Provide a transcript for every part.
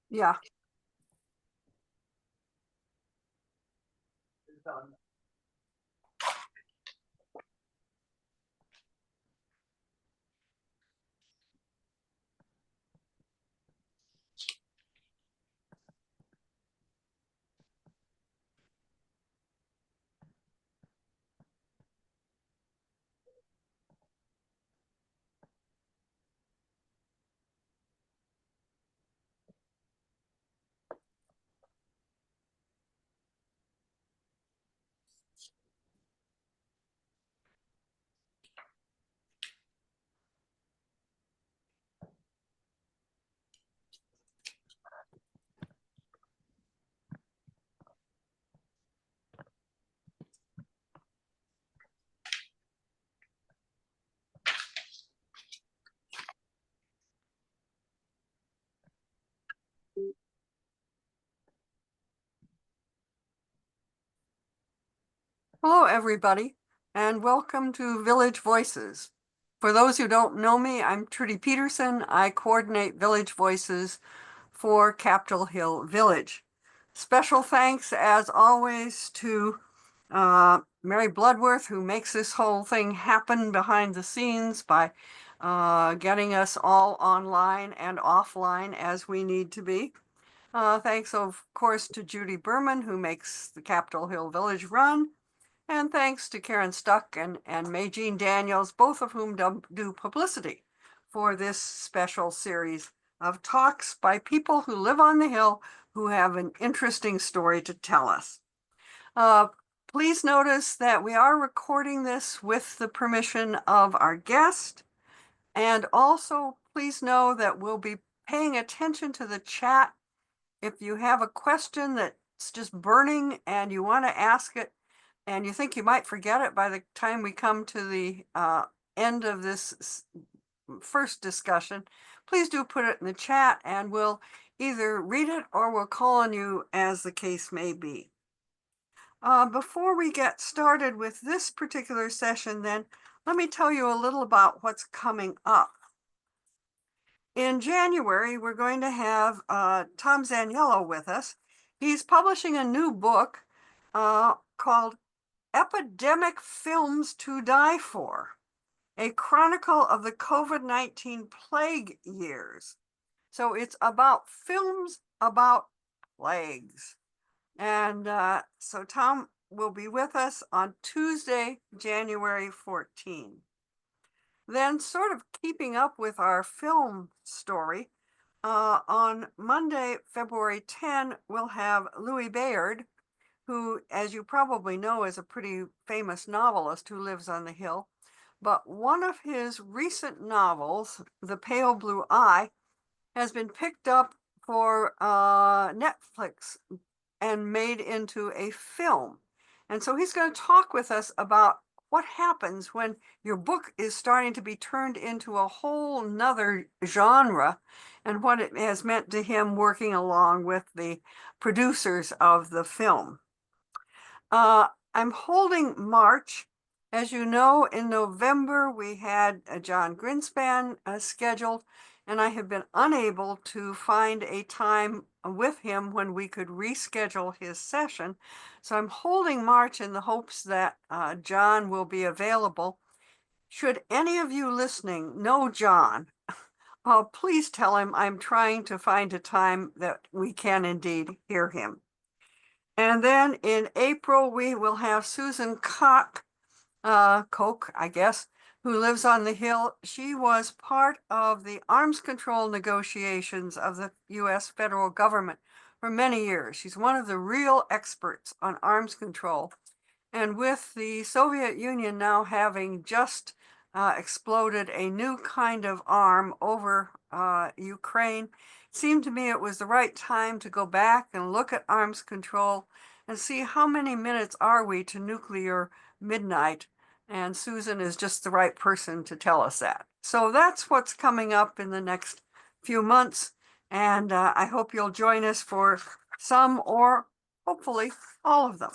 Yeah. Hello, everybody, and welcome to Village Voices. For those who don't know me, I'm Trudy Peterson. I coordinate Village Voices for Capitol Hill Village. Special thanks, as always, to Mary Bloodworth, who makes this whole thing happen behind the scenes by getting us all online and offline as we need to be. Thanks, of course, to Judy Berman, who makes the Capitol Hill Village run. And thanks to Karen Stuck and Maygene Daniels, both of whom do publicity for this special series of talks by people who live on the Hill who have an interesting story to tell us. Please notice that we are recording this with the permission of our guest. And also, please know that we'll be paying attention to the chat. If you have a question that's just burning and you want to ask it, and you think you might forget it by the time we come to the end of this first discussion, please do put it in the chat and we'll either read it or we'll call on you as the case may be. Before we get started with this particular session, then, let me tell you a little about what's coming up. In January, we're going to have Tom Zaniello with us. He's publishing a new book called Epidemic Films to Die For, a chronicle of the COVID-19 plague years. So it's about films about plagues. And so Tom will be with us on Tuesday, January 14. Then, sort of keeping up with our film story, on Monday, February 10, we'll have Louis Bayard, who, as you probably know, is a pretty famous novelist who lives on the Hill. But one of his recent novels, The Pale Blue Eye, has been picked up for Netflix and made into a film. And so he's going to talk with us about what happens when your book is starting to be turned into a whole nother genre and what it has meant to him working along with the producers of the film. I'm holding March. As you know, in November, we had John Greenspan scheduled, and I have been unable to find a time with him when we could reschedule his session. So I'm holding March in the hopes that John will be available. Should any of you listening know John, please tell him I'm trying to find a time that we can indeed hear him. And then in April, we will have Susan Koch, I guess, who lives on the Hill. She was part of the arms control negotiations of the U.S. federal government for many years. She's one of the real experts on arms control. And with the Soviet Union now having just exploded a new kind of arm over Ukraine, it seemed to me it was the right time to go back and look at arms control and see how many minutes are we to nuclear midnight. And Susan is just the right person to tell us that. So that's what's coming up in the next few months. And I hope you'll join us for some or hopefully all of them.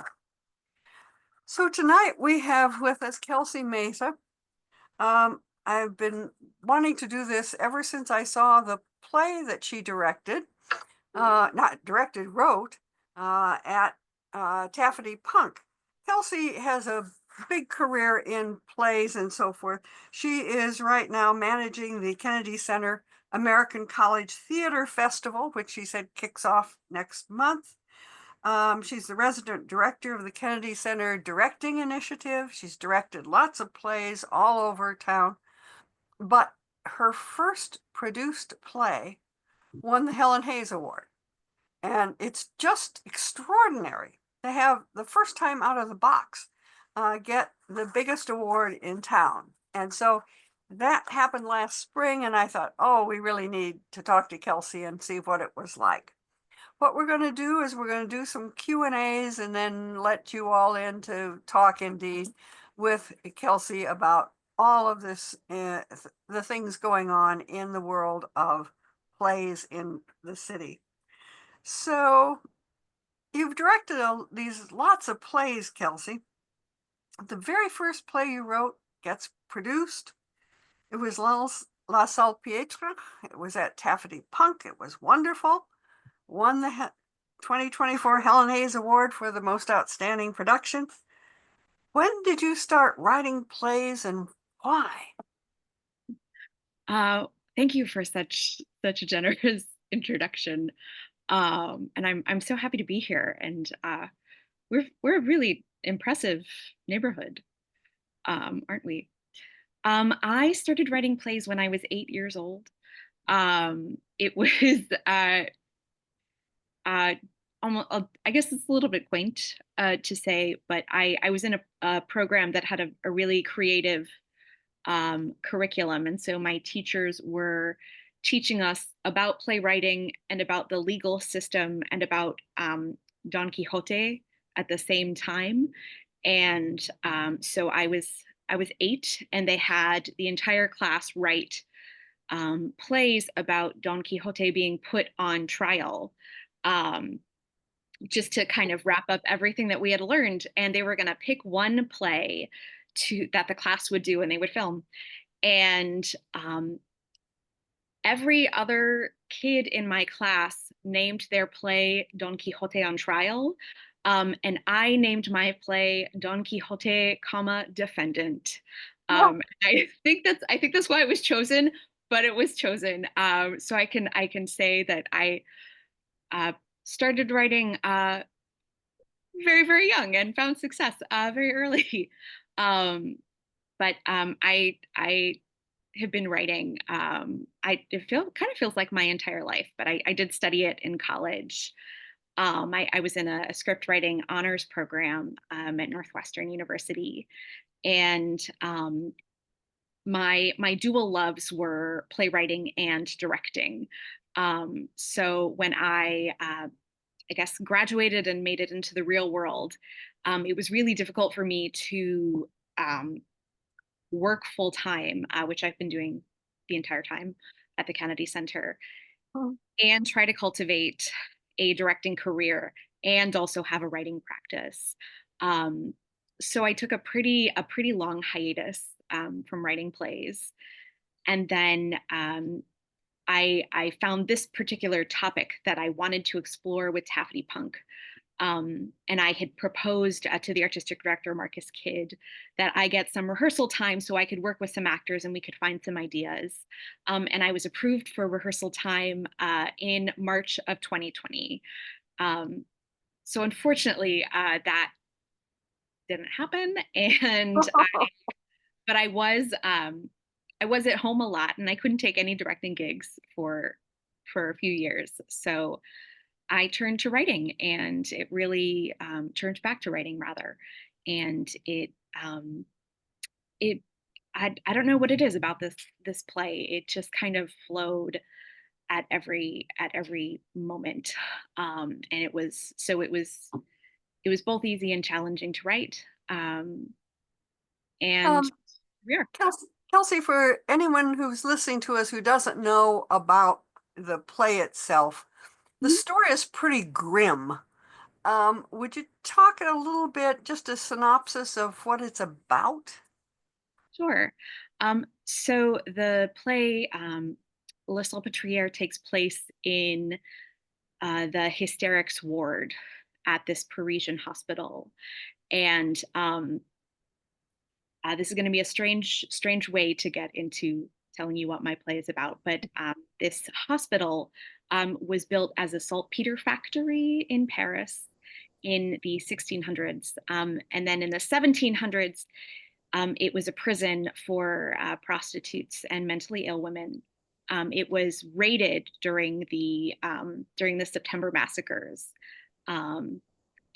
So tonight we have with us Kelsey Mesa. I've been wanting to do this ever since I saw the play that she directed, not directed, wrote at Taffety Punk. Kelsey has a big career in plays and so forth. She is right now managing the Kennedy Center American College Theater Festival, which she said kicks off next month. She's the resident director of the Kennedy Center Directing Initiative. She's directed lots of plays all over town, but her first produced play won the Helen Hayes Award. And it's just extraordinary to have the first time out of the box get the biggest award in town. And so that happened last spring, and I thought, oh, we really need to talk to Kelsey and see what it was like. What we're going to do is we're going to do some Q&As and then let you all in to talk indeed with Kelsey about all of this, the things going on in the world of plays in the city. So you've directed these lots of plays, Kelsey. The very first play you wrote gets produced. It was La Salpêtrière. It was at Taffety Punk. It was wonderful. Won the 2024 Helen Hayes Award for the most outstanding production. When did you start writing plays and why? Thank you for such a generous introduction. And I'm so happy to be here. And we're a really impressive neighborhood, aren't we? I started writing plays when I was 8 years old. It was uh, almost, I guess it's a little bit quaint to say, but I was in a program that had a really creative curriculum. And so my teachers were teaching us about playwriting and about the legal system and about Don Quixote at the same time. And so I was 8, and they had the entire class write plays about Don Quixote being put on trial. Um, just to kind of wrap up everything that we had learned, and they were going to pick one play to that the class would do and they would film. And every other kid in my class named their play Don Quixote on Trial. And I named my play Don Quixote, comma, Defendant. Yeah. I think that's why it was chosen, but it was chosen. So I can say that I uh, started writing very, very young and found success very early. Um, but I have been writing. It kind of feels like my entire life, but I did study it in college. I was in a script writing honors program at Northwestern University, and my dual loves were playwriting and directing. So when I guess, graduated and made it into the real world, it was really difficult for me to um, work full time, which I've been doing the entire time at the Kennedy Center, Hmm. and try to cultivate a directing career and also have a writing practice. Um, so I took a pretty long hiatus from writing plays, and then I found this particular topic that I wanted to explore with Taffety Punk. And I had proposed to the artistic director, Marcus Kidd, that I get some rehearsal time so I could work with some actors and we could find some ideas. And I was approved for rehearsal time in March of 2020. Um, so unfortunately, that didn't happen. But I was at home a lot and I couldn't take any directing gigs for a few years. So I turned to writing, and it really turned back to writing rather. And it I don't know what it is about this play. It just kind of flowed at every moment. And it was both easy and challenging to write. And Um, yeah, Kelsey, for anyone who's listening to us who doesn't know about the play itself, the mhm, story is pretty grim. Would you talk a little bit, just a synopsis of what it's about? sure. So the play La Salpêtrière takes place in the hysterics ward at this Parisian hospital, and this is going to be a strange way to get into telling you what my play is about. But this hospital was built as a saltpeter factory in Paris in the 1600s, and then in the 1700s, it was a prison for prostitutes and mentally ill women. It was raided during the September massacres, um,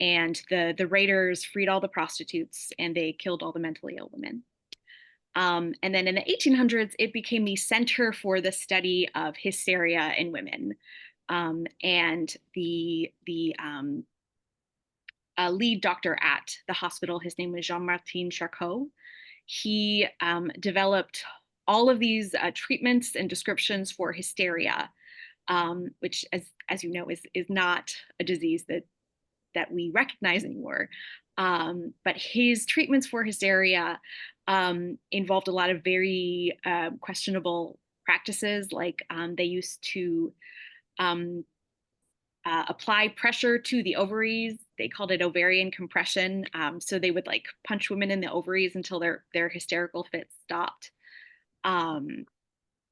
and the raiders freed all the prostitutes and they killed all the mentally ill women. And then in the 1800s, it became the center for the study of hysteria in women. And the lead doctor at the hospital, his name was Jean-Martin Charcot. He developed all of these treatments and descriptions for hysteria, which, as you know, is not a disease that we recognize anymore. But his treatments for hysteria involved a lot of very questionable practices, like they used to um, apply pressure to the ovaries. They called it ovarian compression. So they would like punch women in the ovaries until their hysterical fits stopped. Um,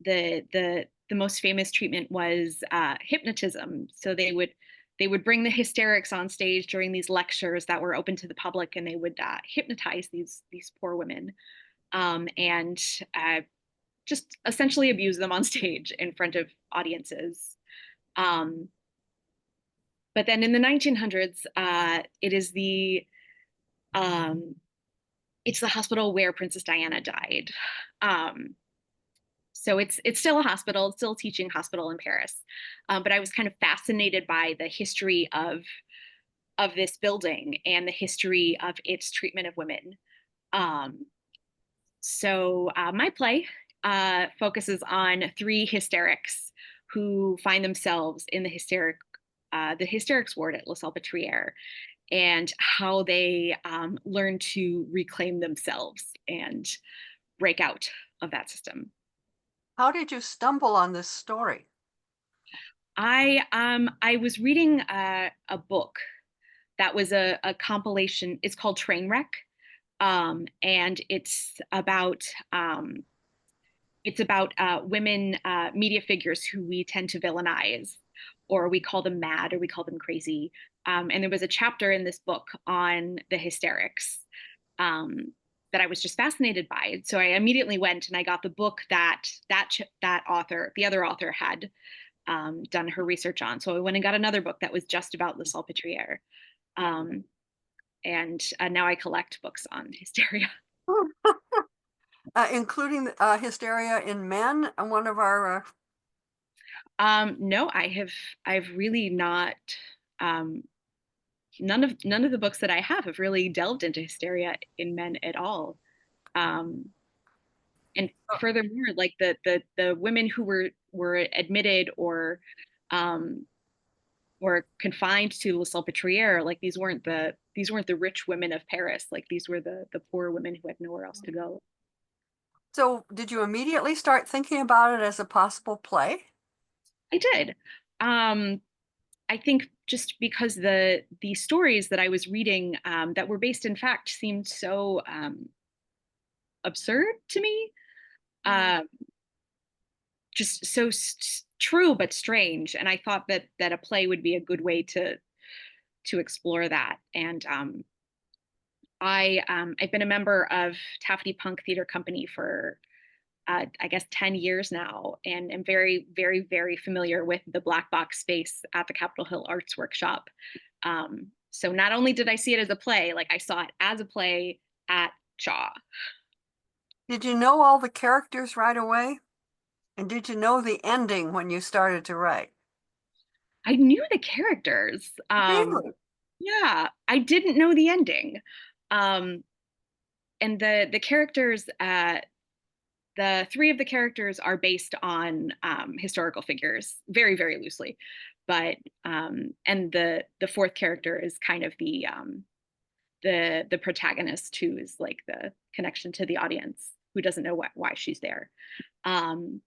the most famous treatment was hypnotism. So they would bring the hysterics on stage during these lectures that were open to the public, and they would hypnotize these poor women, and just essentially abuse them on stage in front of audiences. Um, but then in the 1900s, um, it's the hospital where Princess Diana died. Um, so it's still a hospital, it's still a teaching hospital in Paris. But I was kind of fascinated by the history of this building and the history of its treatment of women. Um, so my play focuses on three hysterics who find themselves in the hysterics ward at La Salpêtrière, and how they learn to reclaim themselves and break out of that system. How did you stumble on this story? I was reading a book that was a compilation. It's called Trainwreck, and it's about women media figures who we tend to villainize, or we call them mad, or we call them crazy. And there was a chapter in this book on the hysterics um, that I was just fascinated by. So I immediately went and I got the book that author, the other author, had done her research on. So I went and got another book that was just about the Salpêtrière. Um, and now I collect books on hysteria. Including hysteria in men, one of our No, I've really not. Um, none of the books that I have really delved into hysteria in men at all. Um, and furthermore, like the women who were admitted um, or confined to La Salpêtrière, like these weren't the rich women of Paris. Like these were the poor women who had nowhere else to go. So did you immediately start thinking about it as a possible play? I did. Um, I think just because the stories that I was reading that were based in fact seemed so absurd to me, Mhm. uh, just so true but strange, and I thought that a play would be a good way to explore that. And I've been a member of Taffety Punk Theater Company for I guess 10 years now, and am very, very, very familiar with the black box space at the Capitol Hill Arts Workshop. So not only did I see it as a play, like I saw it as a play at Shaw. Did you know all the characters right away? And did you know the ending when you started to write? I knew the characters. Really? Yeah, I didn't know the ending. Um, and the characters, the three of the characters are based on historical figures, very, very loosely. But and the fourth character is kind of the protagonist, who is like the connection to the audience. who doesn't know why she's there. Um,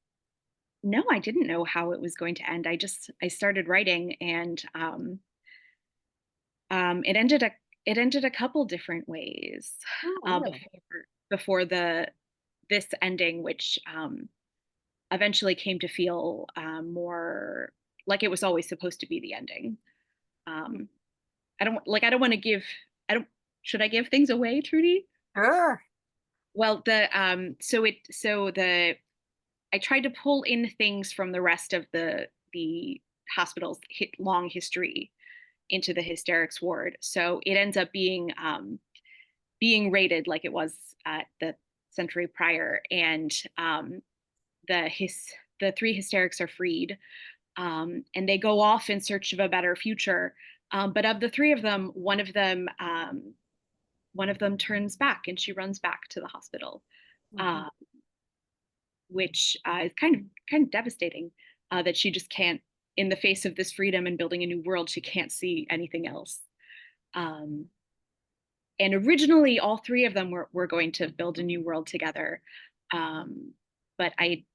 no, I didn't know how it was going to end. I started writing, and it ended a couple different ways Oh, really? before the this ending, which eventually came to feel more like it was always supposed to be the ending. Um, I don't want to give. I don't. Should I give things away, Trudy? Sure. Well, the so the I tried to pull in things from the rest of the hospital's long history into the hysterics ward. So it ends up being rated like it was at the century prior, and the his the three hysterics are freed, and they go off in search of a better future. But of the three of them, one of them turns back, and she runs back to the hospital, Mhm. uh, which is kind of devastating. That she just can't, in the face of this freedom and building a new world, she can't see anything else. Um, and originally, all three of them were going to build a new world together, um, but I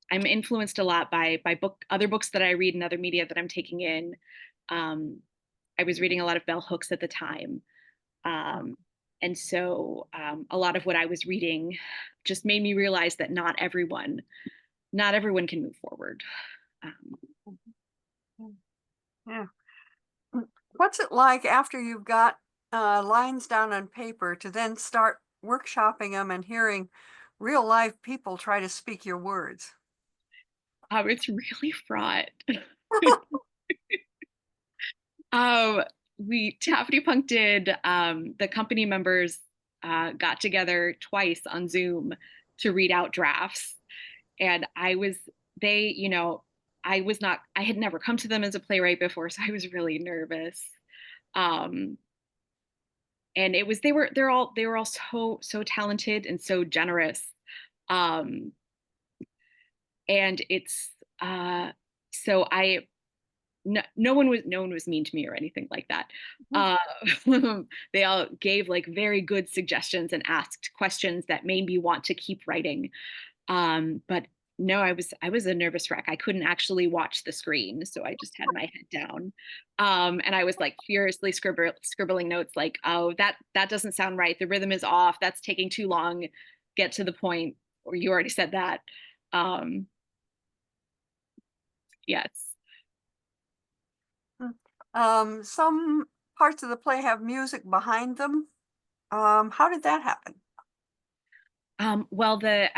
I'm influenced a lot by other books that I read and other media that I'm taking in. Um, I was reading a lot of bell hooks at the time. Um, and so a lot of what I was reading just made me realize that not everyone can move forward. Um, Yeah. What's it like after you've got lines down on paper to then start workshopping them and hearing real live people try to speak your words? it's really fraught. um, we Taffety Punk did the company members got together twice on Zoom to read out drafts, and they, I had never come to them as a playwright before, so I was really nervous. Um, and they were all so talented and so generous. Um, and it's so I no one was mean to me or anything like that. Mhm. Uh, they all gave like very good suggestions and asked questions that made me want to keep writing. But no, I was a nervous wreck. I couldn't actually watch the screen, so I just had my head down, and I was like furiously scribbling notes, like, "Oh, that doesn't sound right. The rhythm is off. That's taking too long. Get to the point." Or you already said that. Um, yes. Mm. Some parts of the play have music behind them. How did that happen? Well, the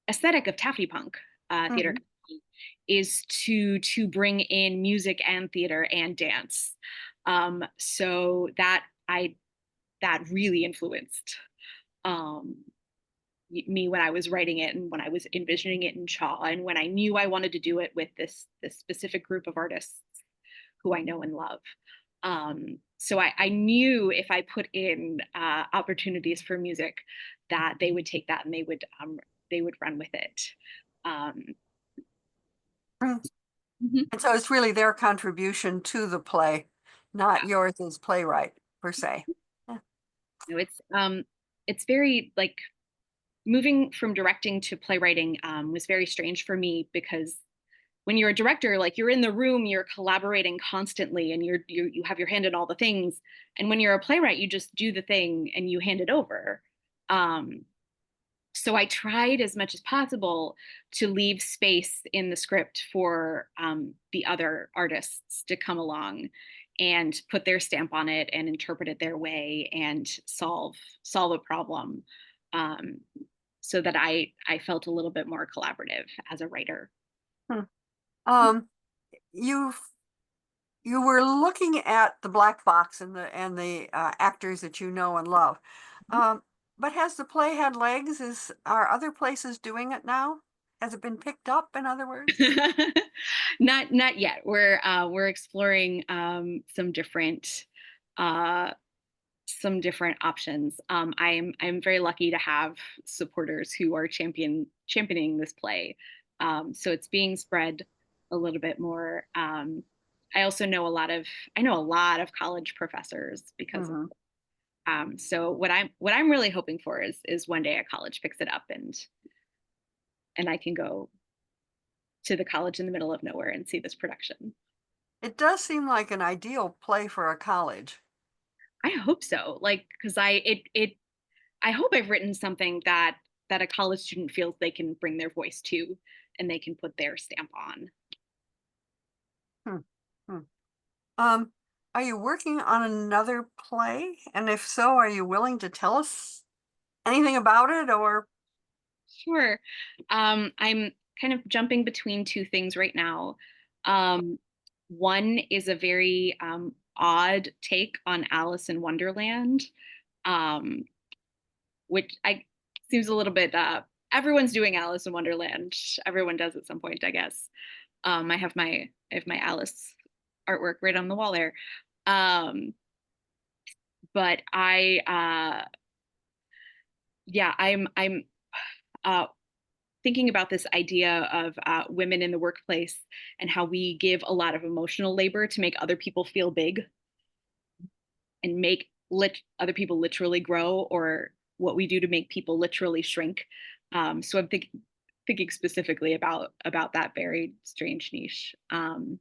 aesthetic of Taffy Punk theater Mhm. company is to bring in music and theater and dance. So that really influenced um, me when I was writing it and when I was envisioning it in Chaw, and when I knew I wanted to do it with this specific group of artists who I know and love. So I knew if I put in opportunities for music, that they would take that and they would run with it. Um, Mm. mhm. And so it's really their contribution to the play, not yours as playwright per se. Yeah. No, it's very like moving from directing to playwriting was very strange for me, because when you're a director, like you're in the room, you're collaborating constantly, and you have your hand in all the things. And when you're a playwright, you just do the thing and you hand it over. Um, so I tried as much as possible to leave space in the script for the other artists to come along and put their stamp on it and interpret it their way and solve a problem, um, so that I felt a little bit more collaborative as a writer. Hmm. Um, you you were looking at the black box and the actors that you know and love. Um, but has the play had legs? Are other places doing it now? Has it been picked up, in other words? Not yet. We're exploring uh, some different options. I'm very lucky to have supporters who are championing this play. So it's being spread a little bit more. I also know I know a lot of college professors because of Mhm. So what I'm really hoping for is one day a college picks it up and I can go to the college in the middle of nowhere and see this production. It does seem like an ideal play for a college. I hope so. Like, because I hope I've written something that a college student feels they can bring their voice to and they can put their stamp on. Hmm. Hmm. Um, are you working on another play? And if so, are you willing to tell us anything about it or? Sure. I'm kind of jumping between two things right now. Um, One is a very odd take on Alice in Wonderland, um, which I seems a little bit everyone's doing Alice in Wonderland. Everyone does at some point, I guess. I have my Alice artwork right on the wall there. Um, but yeah, I'm uh thinking about this idea of women in the workplace and how we give a lot of emotional labor to make other people feel big and make other people literally grow, or what we do to make people literally shrink. So I'm thinking specifically about that very strange niche. And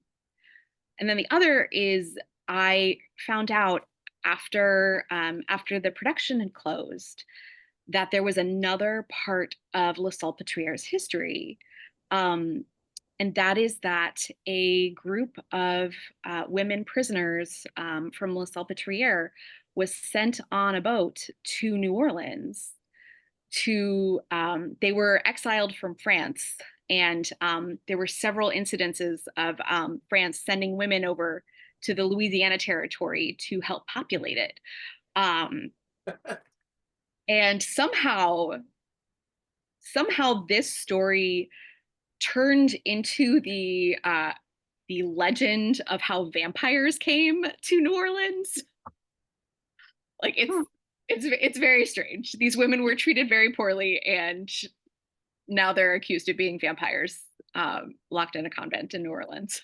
then the other is I found out after the production had closed that there was another part of La Salpêtrière's history. Um, and that is that a group of women prisoners from La Salpêtrière was sent on a boat to New Orleans they were exiled from France. And there were several incidences of France sending women over to the Louisiana territory to help populate it. Um, and somehow this story turned into the legend of how vampires came to New Orleans. Like Hmm. it's very strange. These women were treated very poorly, and now they're accused of being vampires, locked in a convent in New Orleans.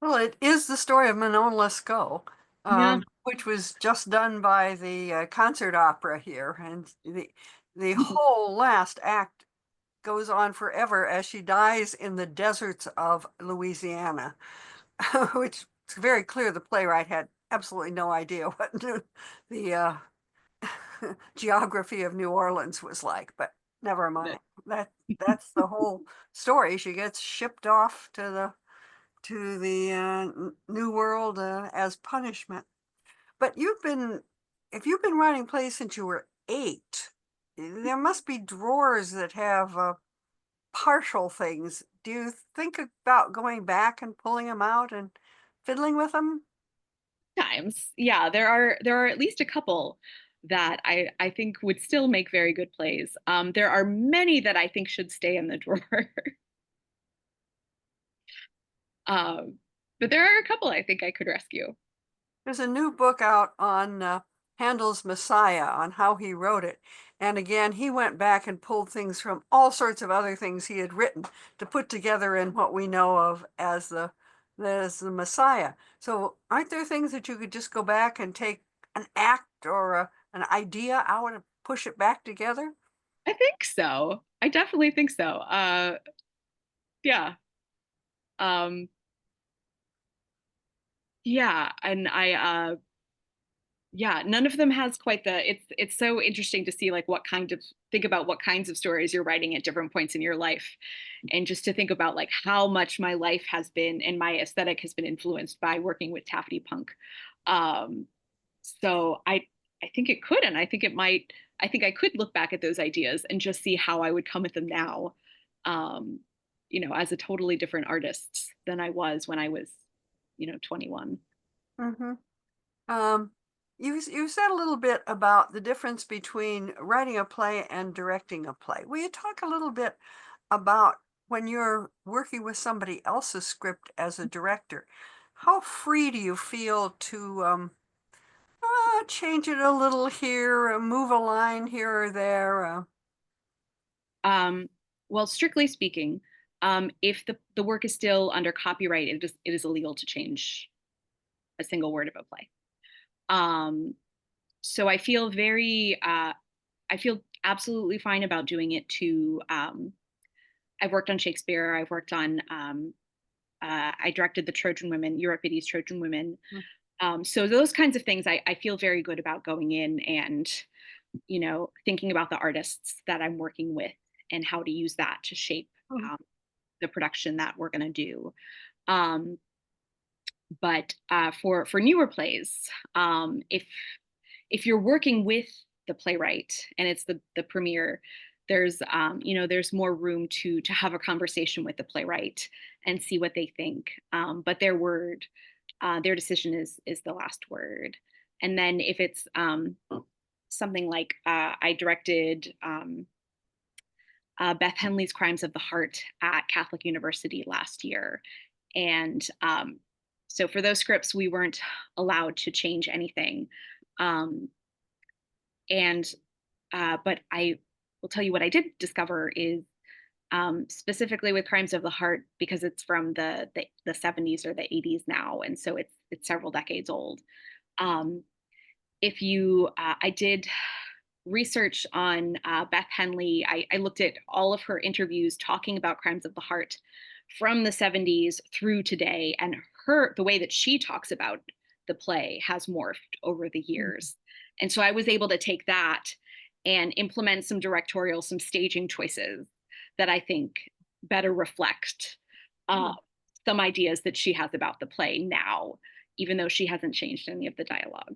Well, it is the story of Manon Lescaut, Yeah. which was just done by the concert opera here, and the whole last act goes on forever as she dies in the deserts of Louisiana, which it's very clear the playwright had absolutely no idea what the geography of New Orleans was like, but never mind. That's the whole story. She gets shipped off to the New World as punishment. But if you've been writing plays since you were 8, there must be drawers that have partial things. Do you think about going back and pulling them out and fiddling with them? Times. Yeah, there are at least a couple that I think would still make very good plays. There are many that I think should stay in the drawer. um, but there are a couple I think I could rescue. There's a new book out on Handel's Messiah, on how he wrote it. And again, he went back and pulled things from all sorts of other things he had written to put together in what we know of as the Messiah. So aren't there things that you could just go back and take an act or an idea out and push it back together? I think so. I definitely think so. Yeah. Um, yeah, and yeah, none of them has quite the it's so interesting to see like what kind of think about what kinds of stories you're writing at different points in your life, and just to think about like how much my life has been and my aesthetic has been influenced by working with Taffety Punk. um so I think it could, and I think it might. I think I could look back at those ideas and just see how I would come at them now, um as a totally different artist than I was when I was 21. Mm-hmm. Um, you said a little bit about the difference between writing a play and directing a play. Will you talk a little bit about when you're working with somebody else's script as a director? How free do you feel to change it a little here, move a line here or there? Um, well, strictly speaking, if the work is still under copyright, it is illegal to change a single word of a play. Um, So I feel I feel absolutely fine about doing it to, I've worked on Shakespeare. I've worked on, I directed the Trojan Women, Euripides' Trojan Women. Mm, So those kinds of things I feel very good about going in and, thinking about the artists that I'm working with and how to use that to shape mm, um, the production that we're going to do. Um, but for newer plays, if you're working with the playwright and it's the premiere, there's there's more room to have a conversation with the playwright and see what they think. But their word, their decision is the last word. And then if it's something like I directed Beth Henley's Crimes of the Heart at Catholic University last year, and so for those scripts we weren't allowed to change anything. Um, and But I will tell you what I did discover is, specifically with Crimes of the Heart, because it's from the 70s or the 80s now, and so it's several decades old. Um, if you I did research on Beth Henley. I looked at all of her interviews talking about Crimes of the Heart from the 70s through today, and the way that she talks about the play has morphed over the mm, years. And so I was able to take that and implement some directorial, some staging choices that I think better reflect uh, mm, some ideas that she has about the play now, even though she hasn't changed any of the dialogue.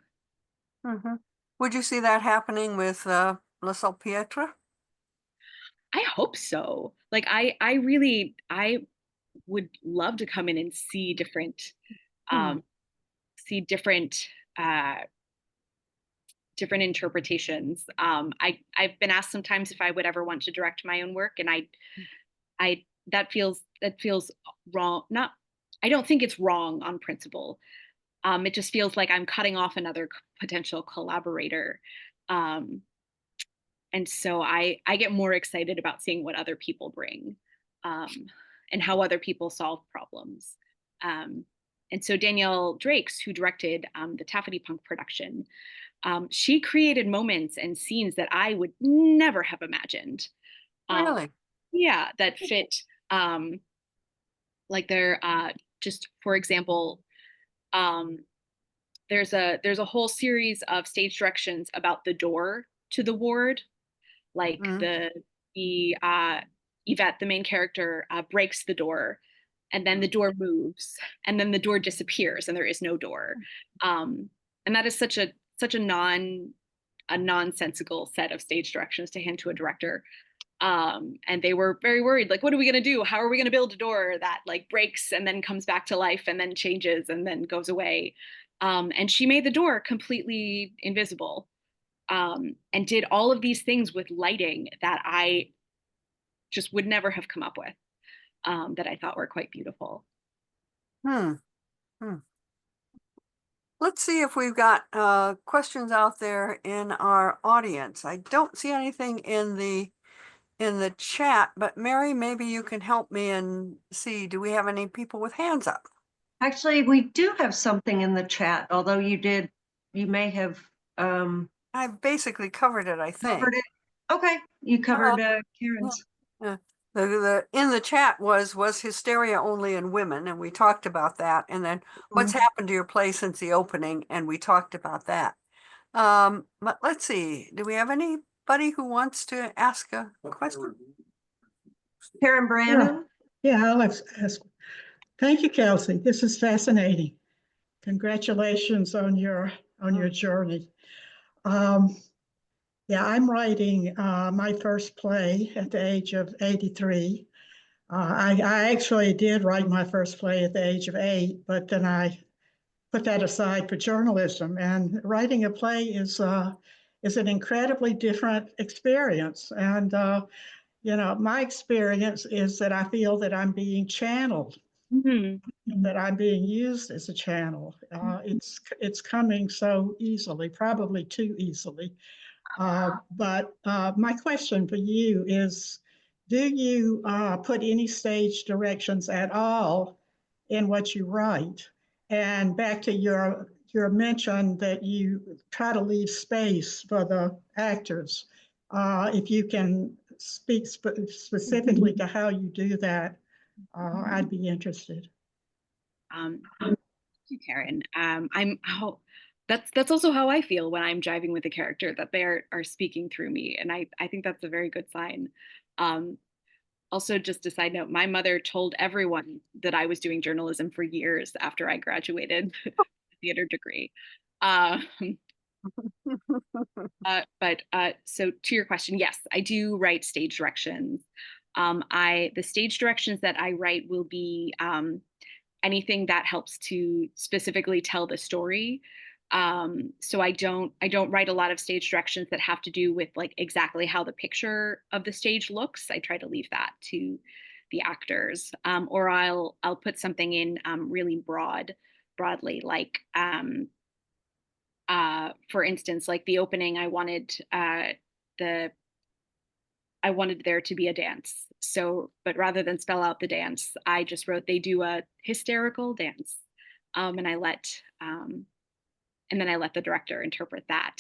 mhm. Would you see that happening with La Salpêtrière? I hope so. Like I would love to come in and Hmm. um see uh different interpretations. I've been asked sometimes if I would ever want to direct my own work, and I that feels wrong. Not I don't think it's wrong on principle. It just feels like I'm cutting off another potential collaborator. Um, and so I get more excited about seeing what other people bring, um, and how other people solve problems. Um, and so Danielle Drakes, who directed the Taffety Punk production, she created moments and scenes that I would never have imagined. Um, Really? yeah, that fit, um, like they're just for example, um, there's a whole series of stage directions about the door to the ward, like Mm, the Yvette, the main character, breaks the door, and then the door moves, and then the door disappears, and there is no door. Um, and that is such a nonsensical set of stage directions to hand to a director. And they were very worried, like, what are we going to do? How are we going to build a door that like breaks and then comes back to life and then changes and then goes away? And she made the door completely invisible, and did all of these things with lighting that I just would never have come up with, that I thought were quite beautiful. hmm. Hmm. Let's see if we've got questions out there in our audience. I don't see anything in the chat, but Mary, maybe you can help me and see, do we have any people with hands up? Actually, we do have something in the chat, although you may have I basically covered it, I think. covered it. Okay, you Uh, covered yeah, Karen's. yeah. The in the chat was hysteria only in women, and we talked about that. And then what's Mhm. happened to your play since the opening, and we talked about that. But let's see, do we have anybody who wants to ask a question? Karen Yeah, Brannon. yeah, Alex ask. Thank you, Kelsey. This is fascinating. Congratulations on your journey. Um, yeah, I'm writing my first play at the age of 83. I actually did write my first play at the age of 8, but then I put that aside for journalism. And writing a play is an incredibly different experience. And my experience is that I feel that I'm being channeled, Mhm. that I'm being used as a channel. It's coming so easily, probably too easily. But my question for you is, do you put any stage directions at all in what you write? And back to your mention that you try to leave space for the actors. If you can speak specifically to how you do that, I'd be interested. Thank you, Karen. That's also how I feel when I'm driving with a character, that they are speaking through me, and I think that's a very good sign. Also, just a side note, my mother told everyone that I was doing journalism for years after I graduated theater degree. Um, so to your question, yes, I do write stage directions. The stage directions that I write will be anything that helps to specifically tell the story. So I don't write a lot of stage directions that have to do with like exactly how the picture of the stage looks. I try to leave that to the actors, or I'll put something in really broadly, like for instance, like the opening, the I wanted there to be a dance. So, but rather than spell out the dance, I just wrote they do a hysterical dance, and then I let the director interpret that.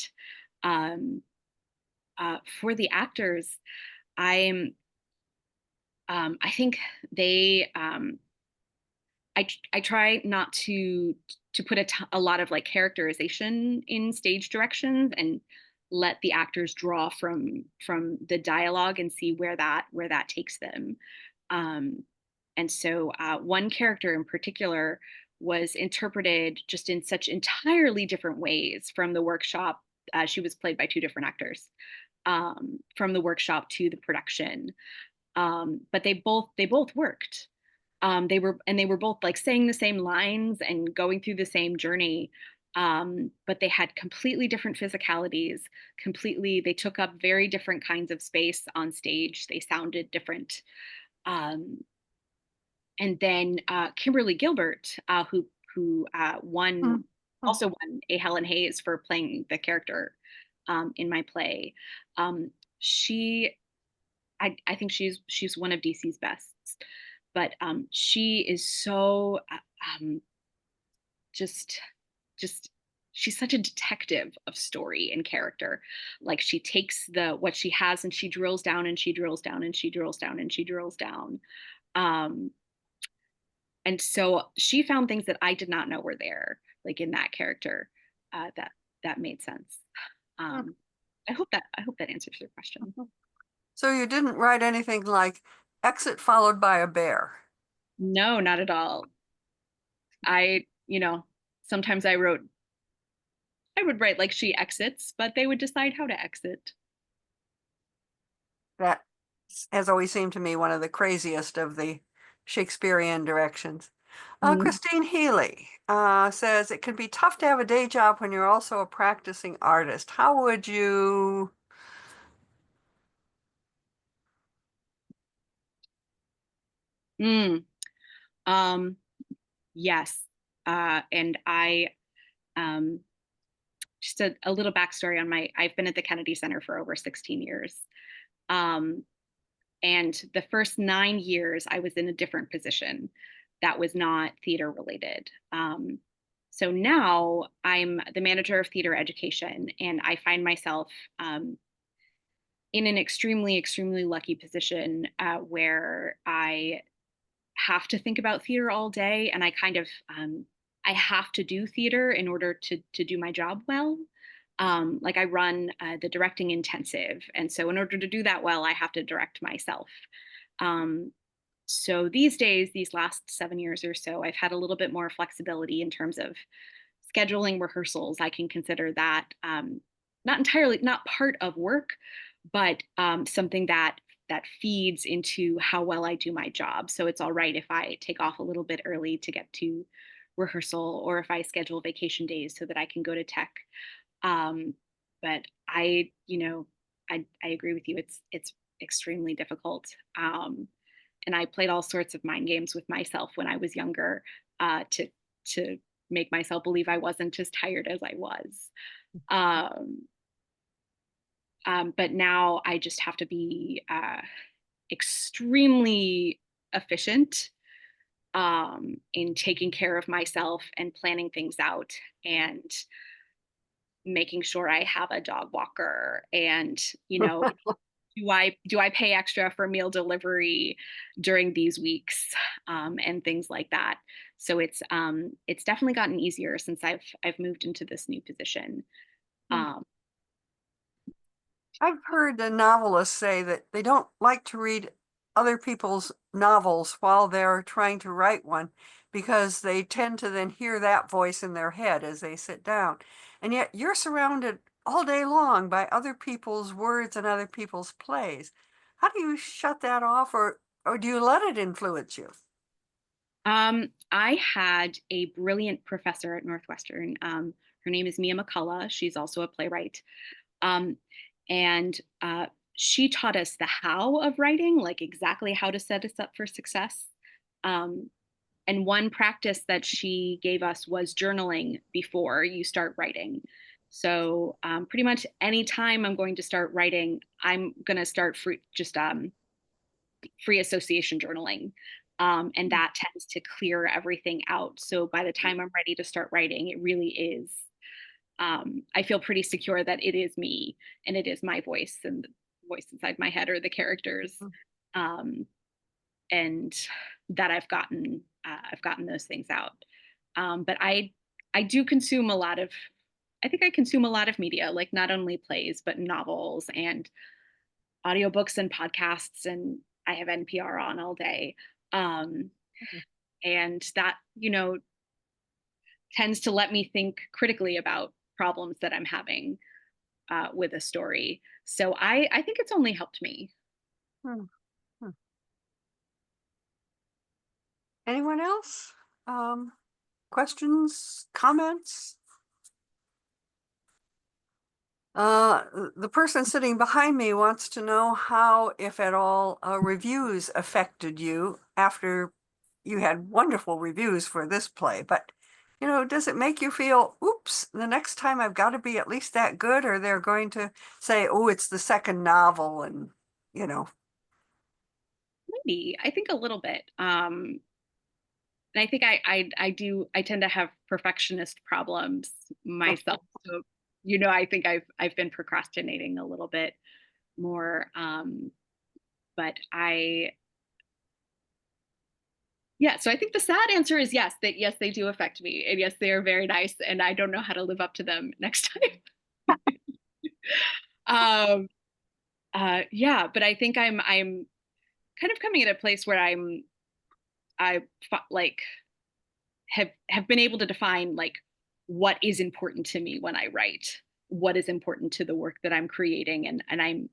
Um, for the actors, I'm I think they I try not to put a lot of like characterization in stage directions, and let the actors draw from the dialogue and see where that takes them. Um, and so one character in particular was interpreted just in such entirely different ways from the workshop. She was played by two different actors, from the workshop to the production. But they both worked. They were both like saying the same lines and going through the same journey, but they had completely different physicalities. They took up very different kinds of space on stage. They sounded different. um, and then Kimberly Gilbert, who Mm, mm. also won a Helen Hayes for playing the character in my play. Um, she I think she's one of DC's best, but she is so just just she's such a detective of story and character. Like she takes the what she has and she drills down and she drills down and she drills down and she drills down. Um, and so she found things that I did not know were there, like in that character, that made sense. Mm. Um, I hope that answers your question. So you didn't write anything like exit followed by a bear. No, not at all. Sometimes I would write like she exits, but they would decide how to exit. That has always seemed to me one of the craziest of the Shakespearean directions. Mm. Christine Healy says it can be tough to have a day job when you're also a practicing artist. How would you? Mm. Um, yes. And um, just a little backstory on I've been at the Kennedy Center for over 16 years. Um, and the first 9 years, I was in a different position that was not theater related. So now I'm the manager of theater education, and I find myself in an extremely, extremely lucky position where I have to think about theater all day, and I have to do theater in order to do my job well. Like I run the directing intensive, and so in order to do that well, I have to direct myself. Um, so these days, these last 7 years or so, I've had a little bit more flexibility in terms of scheduling rehearsals. I can consider that not part of work, but something that feeds into how well I do my job. So it's all right if I take off a little bit early to get to rehearsal, or if I schedule vacation days so that I can go to tech. Um, but I agree with you. It's extremely difficult. And I played all sorts of mind games with myself when I was younger, to make myself believe I wasn't as tired as I was. Um, but now I just have to be extremely efficient in taking care of myself and planning things out and making sure I have a dog walker and, you know, do I pay extra for meal delivery during these weeks, and things like that. So it's definitely gotten easier since I've moved into this new position. Um, I've heard the novelists say that they don't like to read other people's novels while they're trying to write one because they tend to then hear that voice in their head as they sit down. And yet you're surrounded all day long by other people's words and other people's plays. How do you shut that off, or do you let it influence you? I had a brilliant professor at Northwestern. Her name is Mia McCullough. She's also a playwright. Um, and she taught us the how of writing, like exactly how to set us up for success. Um, and one practice that she gave us was journaling before you start writing. So pretty much anytime I'm going to start writing, I'm going to start free association journaling. And that tends to clear everything out. So by the time I'm ready to start writing, it really is. I feel pretty secure that it is me and it is my voice and the voice inside my head or the characters. Um, and that I've gotten those things out. But I do consume a lot of I think I consume a lot of media, like not only plays, but novels and audiobooks and podcasts, and I have NPR on all day. Um, and that, tends to let me think critically about problems that I'm having with a story. So I think it's only helped me. Hmm. Hmm. Anyone else? Questions, comments? The person sitting behind me wants to know how, if at all, reviews affected you after you had wonderful reviews for this play. But, does it make you feel, oops, the next time I've got to be at least that good, or they're going to say, oh, it's the second novel, and, you know. Maybe I think a little bit. And I think I tend to have perfectionist problems myself. So, I think I've been procrastinating a little bit more. But yeah, so I think the sad answer is yes, that yes, they do affect me. And yes, they are very nice. And I don't know how to live up to them next time. um yeah, but I think I'm kind of coming at a place where like have been able to define like what is important to me when I write, what is important to the work that I'm creating, and I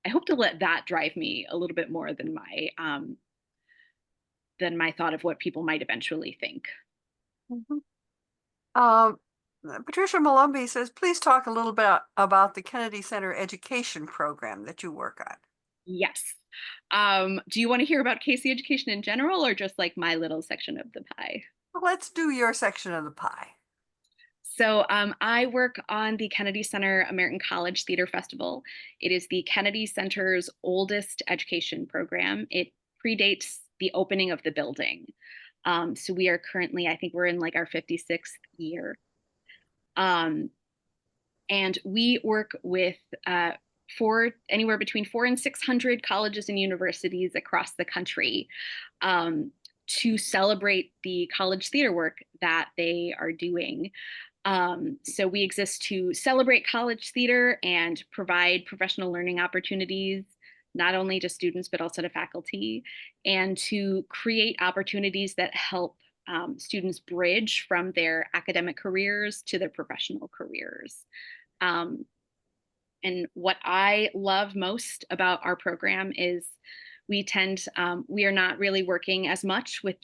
hope to let that drive me a little bit more than my thought of what people might eventually think. Mhm. Um, Patricia Malumbi says, please talk a little bit about the Kennedy Center education program that you work on. Yes. Do you want to hear about Casey education in general or just like my little section of the pie? Well, let's do your section of the pie. So I work on the Kennedy Center American College Theater Festival. It is the Kennedy Center's oldest education program. It predates the opening of the building. So we are currently, I think we're in like our 56th year. Um, and we work with anywhere between 400 and 600 colleges and universities across the country to celebrate the college theater work that they are doing. So we exist to celebrate college theater and provide professional learning opportunities, not only to students, but also to faculty, and to create opportunities that help students bridge from their academic careers to their professional careers. Um, and what I love most about our program is we are not really working as much with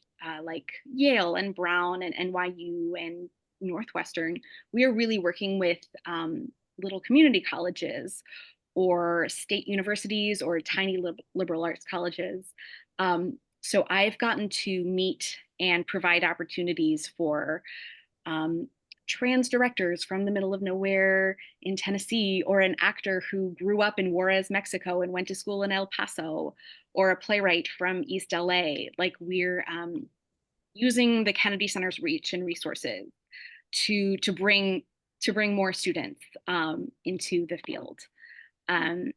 like Yale and Brown and NYU and Northwestern. We are really working with little community colleges or state universities or tiny liberal arts colleges. So I've gotten to meet and provide opportunities for um, trans directors from the middle of nowhere in Tennessee, or an actor who grew up in Juarez, Mexico and went to school in El Paso, or a playwright from East LA. Like using the Kennedy Center's reach and resources to bring more students into the field. And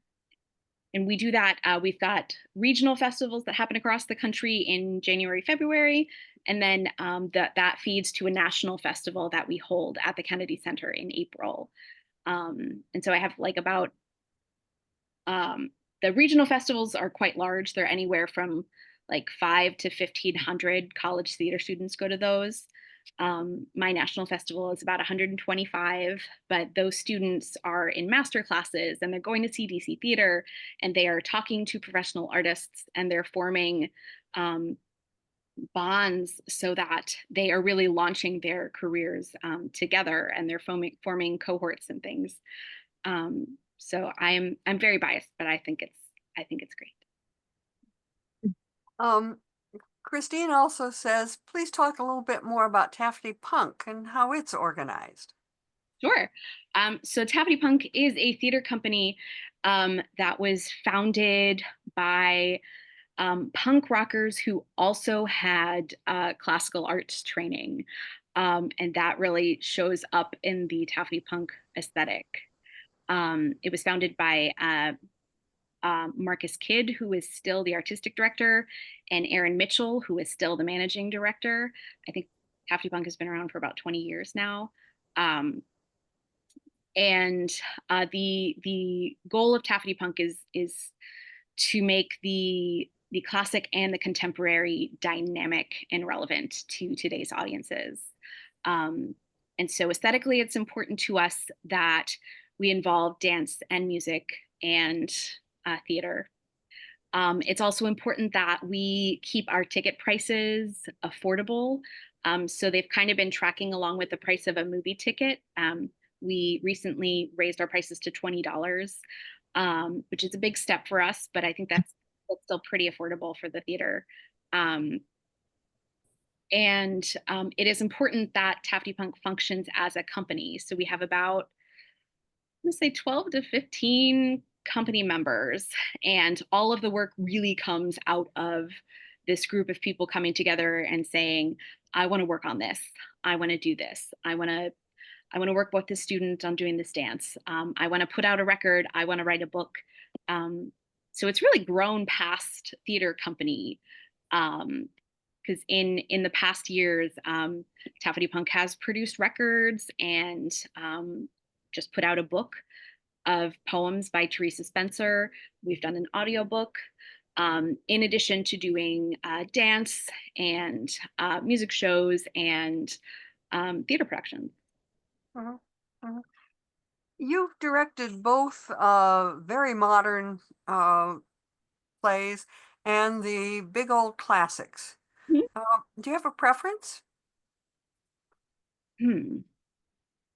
we do that. We've got regional festivals that happen across the country in January, February, and then that feeds to a national festival that we hold at the Kennedy Center in April. And so I have like about the regional festivals are quite large. They're anywhere from like 500 to 1,500 college theater students go to those. My national festival is about 125, but those students are in master classes and they're going to see DC theater and they are talking to professional artists and they're forming bonds so that they are really launching their careers together, and they're forming cohorts and things. So I'm very biased, but I think it's great. Christine also says, please talk a little bit more about Taffety Punk and how it's organized. Sure. So Taffety Punk is a theater company that was founded by punk rockers who also had classical arts training. And that really shows up in the Taffety Punk aesthetic. It was founded by Marcus Kidd, who is still the artistic director, and Aaron Mitchell, who is still the managing director. I think Taffety Punk has been around for about 20 years now. And the goal of Taffety Punk is to make the classic and the contemporary dynamic and relevant to today's audiences. And so aesthetically, it's important to us that we involve dance and music and theater. It's also important that we keep our ticket prices affordable. So they've kind of been tracking along with the price of a movie ticket. We recently raised our prices to $20, which is a big step for us, but I think that's still pretty affordable for the theater. And it is important that Taffety Punk functions as a company. So we have about, I'm gonna say 12 to 15 company members, and all of the work really comes out of this group of people coming together and saying, I want to work on this. I want to do this. I want to work with this student on doing this dance. I want to put out a record. I want to write a book. So it's really grown past theater company. Because in the past years, Taffety Punk has produced records and just put out a book of poems by Teresa Spencer. We've done an audiobook, in addition to doing dance and music shows and theater productions. Uh-huh. Uh-huh. You've directed both very modern plays and the big old classics. Mhm. Do you have a preference?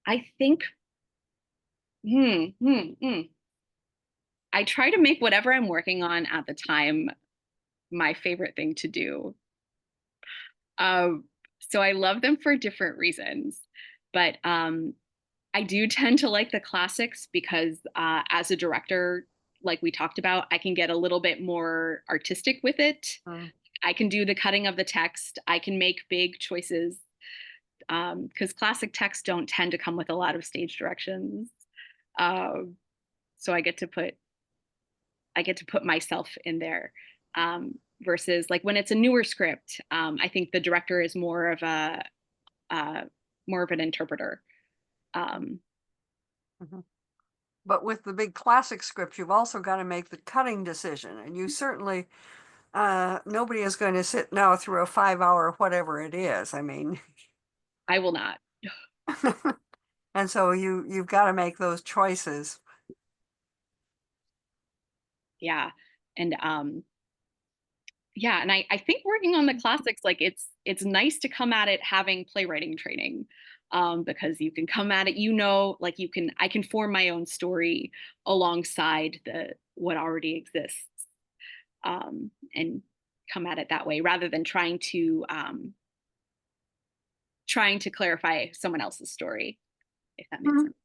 I think I try to make whatever I'm working on at the time my favorite thing to do. So I love them for different reasons, but I do tend to like the classics because as a director, like we talked about, I can get a little bit more artistic with it. I can do the cutting of the text. I can make big choices because classic texts don't tend to come with a lot of stage directions. So I get to put myself in there. Versus like when it's a newer script, I think the director is more of an interpreter. But with the big classic script, you've also got to make the cutting decision, and you certainly nobody is going to sit now through a 5-hour whatever it is. I mean, I will not. And so you've got to make those choices. Yeah, and yeah, and I think working on the classics, like it's nice to come at it having playwriting training, because you can come at it, like I can form my own story alongside what already exists, and come at it that way rather than trying to clarify someone else's story, if that makes sense.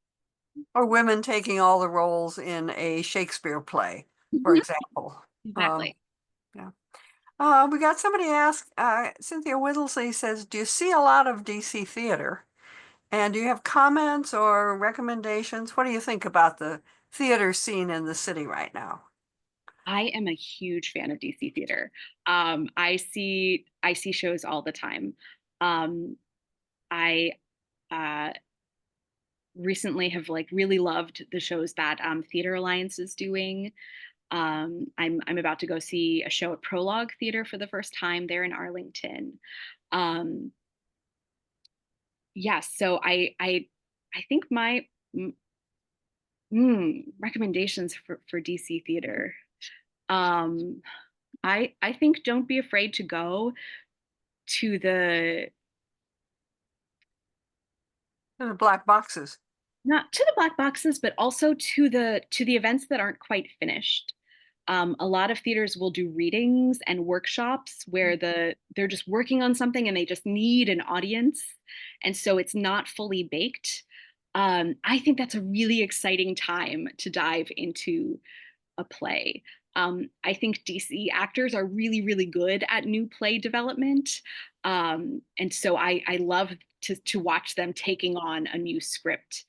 Or women taking all the roles in a Shakespeare play, for example. Exactly. Yeah. We got somebody ask, Cynthia Whittlesey says, do you see a lot of DC theater? And do you have comments or recommendations? What do you think about the theater scene in the city right now? I am a huge fan of DC theater. I see shows all the time. I uh, recently have like really loved the shows that Theater Alliance is doing. I'm about to go see a show at Prologue Theater for the first time there in Arlington. Um, yes, so I think my recommendations for DC theater. Um, I think don't be afraid to go to the The black boxes. not to the black boxes, but also to the events that aren't quite finished. A lot of theaters will do readings and workshops where they're just working on something and they just need an audience, and so it's not fully baked. I think that's a really exciting time to dive into a play. I think DC actors are really, really good at new play development. And so I love to watch them taking on a new script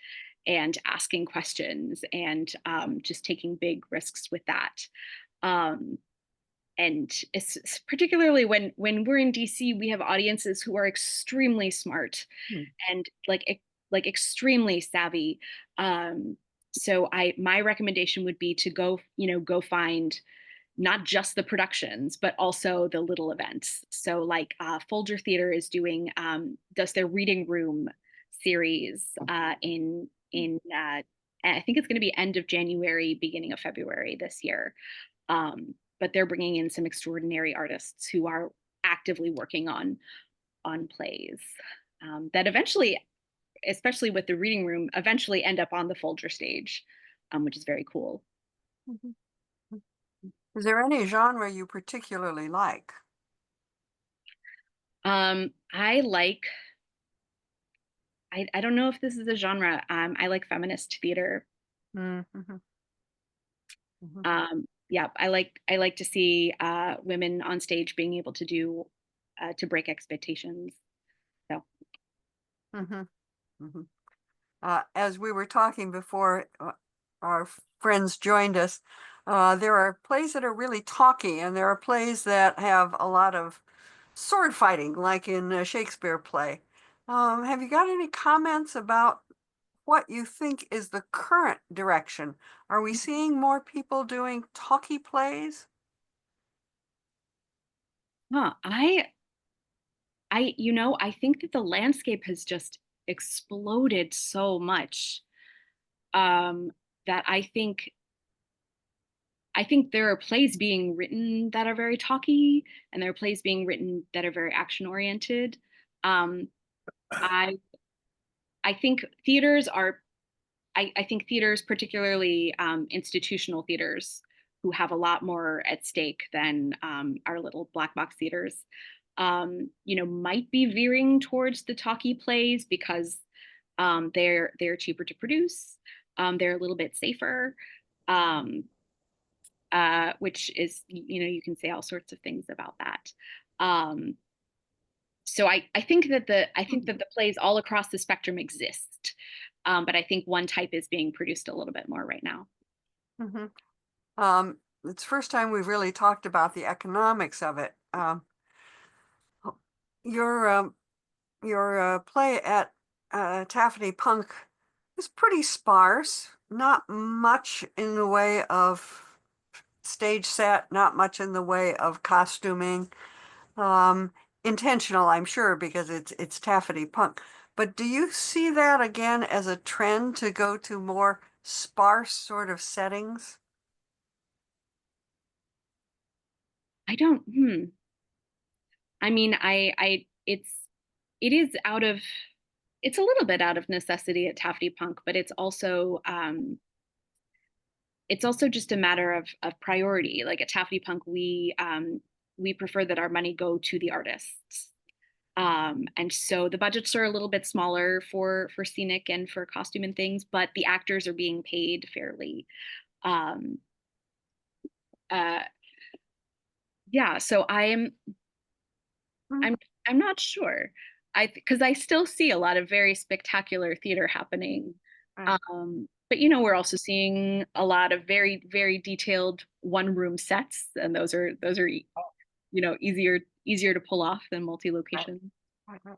and asking questions and just taking big risks with that. Um, and it's particularly when we're in DC, we have audiences who are extremely smart Hmm. and like extremely savvy. So my recommendation would be to go, go find not just the productions, but also the little events. So like Folger Theater is does their reading room series I think it's going to be end of January, beginning of February this year. But they're bringing in some extraordinary artists who are actively working on plays that eventually, especially with the reading room, eventually end up on the Folger stage, which is very cool. Mhm. Is there any genre you particularly like? I like, I don't know if this is a genre. I like feminist theater. Mm-hmm. Mm-hmm. Yeah, I like to see women on stage being able to do to break expectations. So Mm-hmm. Mm-hmm. As we were talking before our friends joined us, there are plays that are really talky, and there are plays that have a lot of sword fighting, like in a Shakespeare play. Have you got any comments about what you think is the current direction? Are we seeing more people doing talky plays? huh, I think that the landscape has just exploded so much um, that I think there are plays being written that are very talky, and there are plays being written that are very action oriented. Um, I I think theaters are I think theaters, particularly institutional theaters, who have a lot more at stake than our little black box theaters, might be veering towards the talkie plays because they're cheaper to produce, they're a little bit safer, um, which is you can say all sorts of things about that. Um, so I think that the plays all across the spectrum exist, but I think one type is being produced a little bit more right now. Mm-hmm. It's the first time we've really talked about the economics of it. Your play at Taffety Punk is pretty sparse. Not much in the way of stage set, not much in the way of costuming. Um, Intentional, I'm sure, because it's Taffety Punk. But do you see that again as a trend to go to more sparse sort of settings? I don't. I mean, it is out of it's a little bit out of necessity at Taffety Punk, but it's also just a matter of priority. Like at Taffety Punk, we prefer that our money go to the artists. And so the budgets are a little bit smaller for scenic and for costume and things, but the actors are being paid fairly. Um, uh, Yeah, so I'm not sure. Because I still see a lot of very spectacular theater happening. Right. But you know, we're also seeing a lot of very, very detailed one-room sets, and those are you know, easier to pull off than multi-location. Right, right.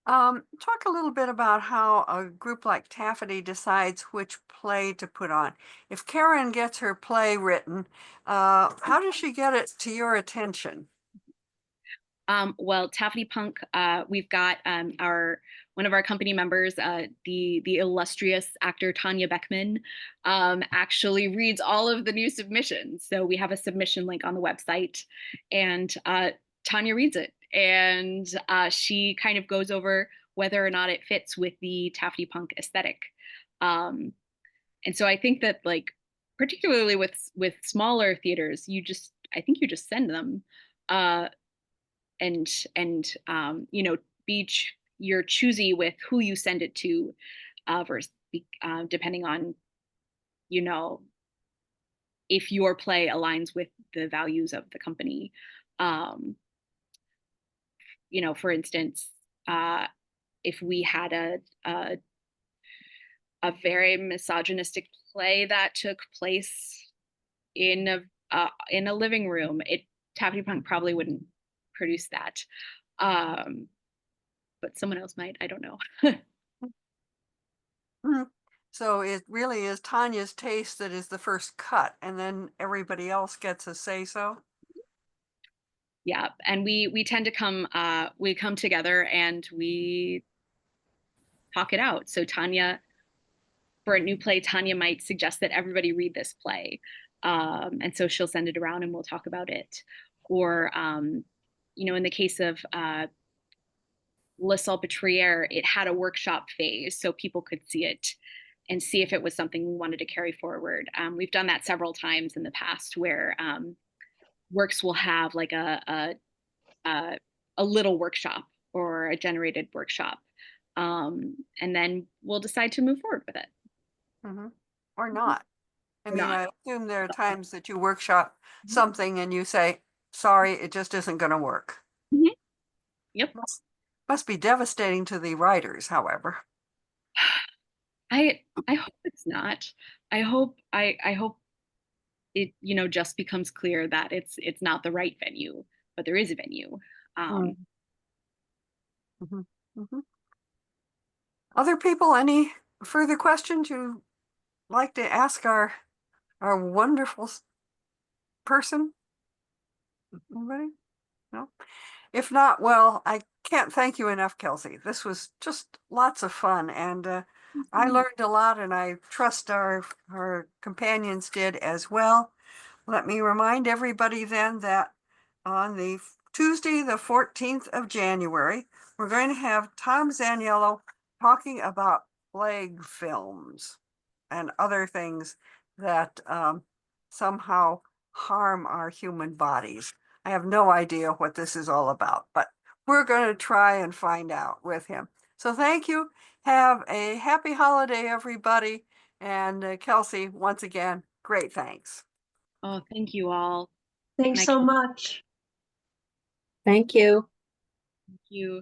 Talk a little bit about how a group like Taffety decides which play to put on. If Karen gets her play written, how does she get it to your attention? Well, Taffety Punk, we've got one of our company members, the illustrious actor Tanya Beckman, actually reads all of the new submissions. So we have a submission link on the website, and Tanya reads it, and she kind of goes over whether or not it fits with the Taffety Punk aesthetic. Um, and so I think that, like, particularly with smaller theaters, I think you just send them. Uh, and you know, you're choosy with who you send it to, versus depending on, you know, if your play aligns with the values of the company. um you know, for instance, if we had a very misogynistic play that took place in a living room, Taffety Punk probably wouldn't produce that. um but someone else might. I don't know. Mhm. So it really is Tanya's taste that is the first cut, and then everybody else gets a say so. Yeah, and we tend to we come together and we talk it out. So Tanya, for a new play, Tanya might suggest that everybody read this play, and so she'll send it around and we'll talk about it. Or you know, in the case of La Salpêtrière, it had a workshop phase so people could see it and see if it was something we wanted to carry forward. We've done that several times in the past, where works will have like a little workshop or a generated workshop, and then we'll decide to move forward with it Mhm. Or not. I or mean, not. I assume there are times that you workshop something and you say, sorry, it just isn't going to work. Mhm. Yep. Must be devastating to the writers, however. I hope it's not. I hope it, you know, just becomes clear that it's not the right venue, but there is a venue. Mm. Mhm. Mhm. Other people, any further questions you'd like to ask our wonderful person? Anybody? No? If not, well, I can't thank you enough, Kelsey. This was just lots of fun, and I learned a lot, and I trust our companions did as well. Let me remind everybody then that on the Tuesday, the 14th of January, we're going to have Tom Zaniello talking about plague films and other things that somehow harm our human bodies. I have no idea what this is all about, but we're going to try and find out with him. So thank you. Have a happy holiday, everybody. And Kelsey, once again, great thanks. Oh, thank you all. Thanks so much. Thank you. Thank you.